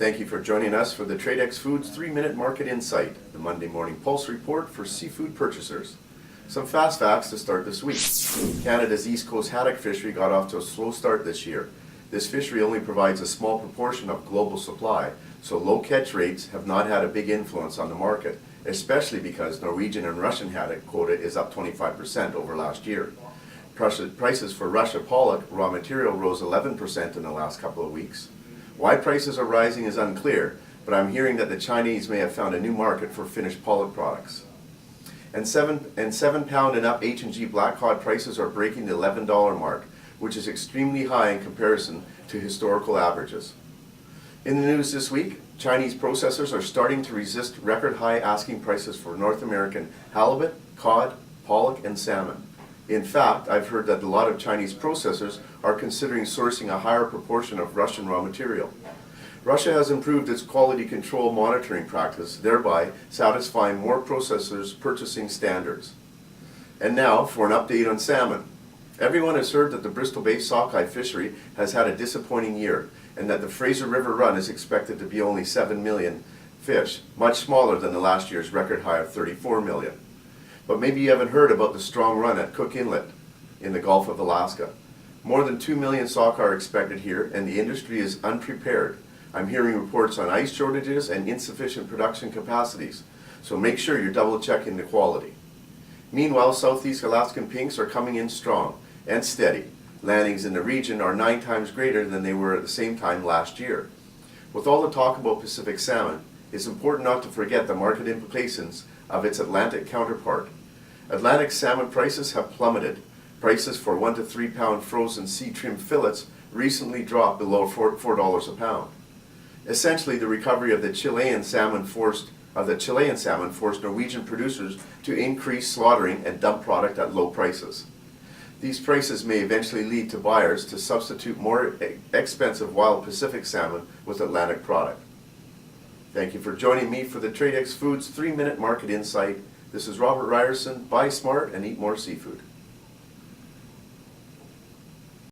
Thank you for joining us for the Tradex Foods 3-Minute Market Insight, the Monday morning pulse report for seafood purchasers. Some fast facts to start this week. Canada's East Coast haddock fishery got off to a slow start this year. This fishery only provides a small proportion of global supply, so low catch rates have not had a big influence on the market, especially because Norwegian and Russian haddock quota is up 25% over last year. Prices for Russia pollock raw material rose 11% in the last couple of weeks. Why prices are rising is unclear, but I'm hearing that the Chinese may have found a new market for finished pollock products. And 7 pound and up H&G black cod prices are breaking the $11 mark, which is extremely high in comparison to historical averages. In the news this week, Chinese processors are starting to resist record high asking prices for North American halibut, cod, pollock, and salmon. In fact, I've heard that a lot of Chinese processors are considering sourcing a higher proportion of Russian raw material. Russia has improved its quality control monitoring practice, thereby satisfying more processors' purchasing standards. And now for an update on salmon. Everyone has heard that the Bristol Bay sockeye fishery has had a disappointing year, and that the Fraser River run is expected to be only 7 million fish, much smaller than the last year's record high of 34 million. But maybe you haven't heard about the strong run at Cook Inlet in the Gulf of Alaska. More than 2 million sockeye are expected here, and the industry is unprepared. I'm hearing reports on ice shortages and insufficient production capacities, so make sure you're double checking the quality. Meanwhile, Southeast Alaskan pinks are coming in strong and steady. Landings in the region are 9 times greater than they were at the same time last year. With all the talk about Pacific salmon, it's important not to forget the market implications of its Atlantic counterpart. Atlantic salmon prices have plummeted. Prices for 1 to 3 pound frozen sea trim fillets recently dropped below $4 a pound. Essentially, the recovery of the Chilean salmon forced Norwegian producers to increase slaughtering and dump product at low prices. These prices may eventually lead to buyers to substitute more expensive wild Pacific salmon with Atlantic product. Thank you for joining me for the Tradex Foods 3-Minute Market Insight. This is Robert Reierson. Buy smart and eat more seafood.